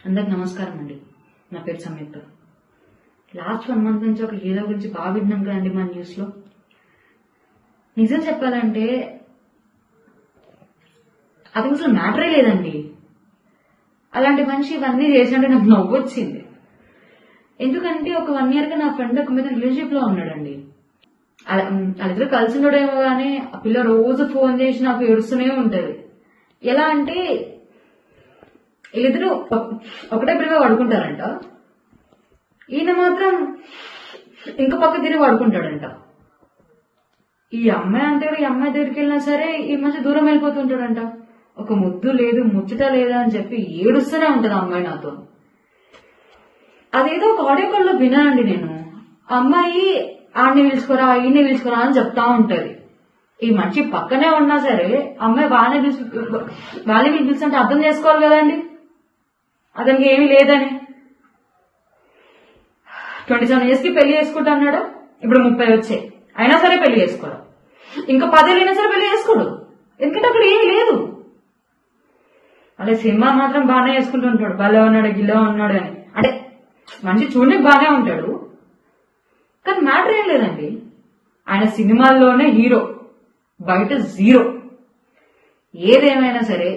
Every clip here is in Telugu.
అందరికి నమస్కారం అండి. నా పేరు సంయుక్త. లాస్ట్ 1 month నుంచి ఒక హీరో గురించి బాగా విన్నాం కదండి మన న్యూస్ లో. నిజం చెప్పాలంటే అది అసలు మ్యాటరే లేదండి. అలాంటి మనిషి ఇవన్నీ చేసినట్టు నాకు నవ్వు వచ్చింది. ఎందుకంటే ఒక 1 year గా నా ఫ్రెండ్ ఒక మీద రిలేషన్షిప్ లో ఉన్నాడండి. వాళ్ళిద్దరు కలిసి ఉండడేమో గానీ ఆ పిల్ల రోజు ఫోన్ చేసి నాకు ఏడుస్తూనే ఉంటది. ఎలా అంటే వీళ్ళిద్దరు ఒకటే పిల్లగా పడుకుంటారంట. ఈయన మాత్రం ఇంకో పక్క తిరిగి పడుకుంటాడంట. ఈ అమ్మాయి అంటే ఈ అమ్మాయి దగ్గరికి వెళ్ళినా సరే ఈ మధ్య దూరం వెళ్ళిపోతుంటాడంట. ఒక ముద్దు లేదు ముచ్చట లేదా అని చెప్పి ఏడుస్తూనే ఉంటది ఆ అమ్మాయి నాతో. అదేదో ఒక ఆడియో కాల్ లో వినానండి నేను. అమ్మాయి ఆడిని పిలుచుకోరా ఈయన్ని పిలుచుకోరా అని చెప్తా ఉంటది. ఈ మనిషి పక్కనే ఉన్నా సరే అమ్మాయి వాళ్ళని పిలుస్తుంటే అర్థం చేసుకోవాలి కదండి అతనికి ఏమీ లేదని. 27 years కి పెళ్లి చేసుకుంటా అన్నాడు. ఇప్పుడు 30 వచ్చాయి అయినా సరే పెళ్లి చేసుకోడు. ఇంకా 10 అయినా సరే పెళ్లి చేసుకోడు. ఎందుకంటే అక్కడ ఏమీ లేదు. అదే సినిమా మాత్రం బాగానే చేసుకుంటూ ఉంటాడు. భలే ఉన్నాడు గిల్లో ఉన్నాడు అని. అంటే మనిషి చూడడానికి బాగానే ఉంటాడు కానీ మ్యాటర్ ఏం లేదండి. ఆయన సినిమాల్లోనే హీరో, బయట జీరో. ఏదేమైనా సరే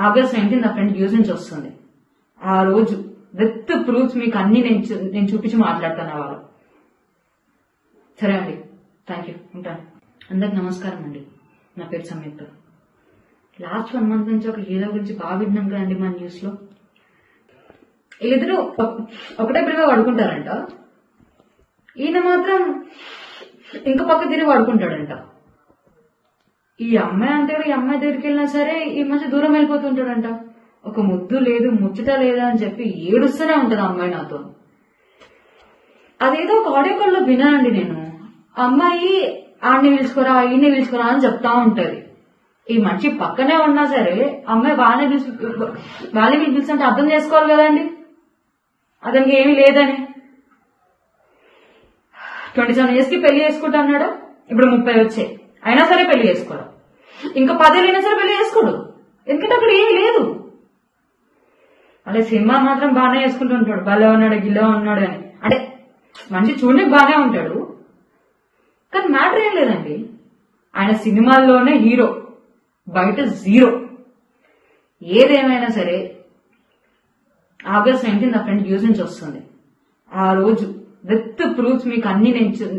August 19 నా ఫ్రెండ్ యూస్ నుంచి వస్తుంది. ఆ రోజు విత్ ప్రూఫ్స్ మీకు అన్ని నేను చూపించి మాట్లాడతాను ఆ వాళ్ళు. సరే అండి, థ్యాంక్ యూ, ఉంటాను. అందరికి నమస్కారం అండి. నా పేరు సంయుక్త. లాస్ట్ 1 month నుంచి ఒక హీరో గురించి బాగా విన్నాం కదండి మన న్యూస్ లో. వీళ్ళిద్దరు ఒకటే పిల్లగా పడుకుంటారంట. ఈయన మాత్రం ఇంకో పక్క తిరిగి పడుకుంటాడంట. ఈ అమ్మాయి అంటే ఈ అమ్మాయి దగ్గరికి వెళ్ళినా సరే ఈ మధ్య దూరం వెళ్ళిపోతుంటాడంట. ఒక ముద్దు లేదు ముచ్చట లేదా అని చెప్పి ఏడుస్తూనే ఉంటది ఆ అమ్మాయి నాతో. అదేదో ఒక ఆడియో కాల్ లో వినానండి నేను. అమ్మాయి ఆడిని పిలుచుకోరా ఈయన్ని పిలుచుకోరా అని చెప్తా ఉంటది. ఈ మనిషి పక్కనే ఉన్నా సరే అమ్మాయి వాళ్ళని పిలుస్తుంటే అర్థం చేసుకోవాలి కదండి అతనికి ఏమీ లేదని. 27 years కి పెళ్లి చేసుకుంటా అన్నాడు. ఇప్పుడు 30 వచ్చాయి అయినా సరే పెళ్లి చేసుకోడు. ఇంకా 10 అయినా సరే పెళ్లి చేసుకోడు. ఎందుకంటే అక్కడ ఏమీ లేదు. అదే సినిమా మాత్రం బాగానే చేసుకుంటూ ఉంటాడు. భలే ఉన్నాడు గిల్లో ఉన్నాడు అని. అంటే మనిషి చూడడానికి బాగానే ఉంటాడు కానీ మ్యాటర్ ఏం లేదండి. ఆయన సినిమాల్లోనే హీరో, బయట జీరో. ఏదేమైనా సరే August 19 నా ఫ్రెండ్ యూస్ నుంచి వస్తుంది. ఆ రోజు విత్ ప్రూఫ్స్ మీకు అన్ని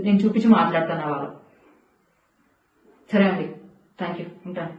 నేను చూపించి మాట్లాడతాను ఆ వాళ్ళు. సరే అండి, థ్యాంక్ యూ, ఉంటాను.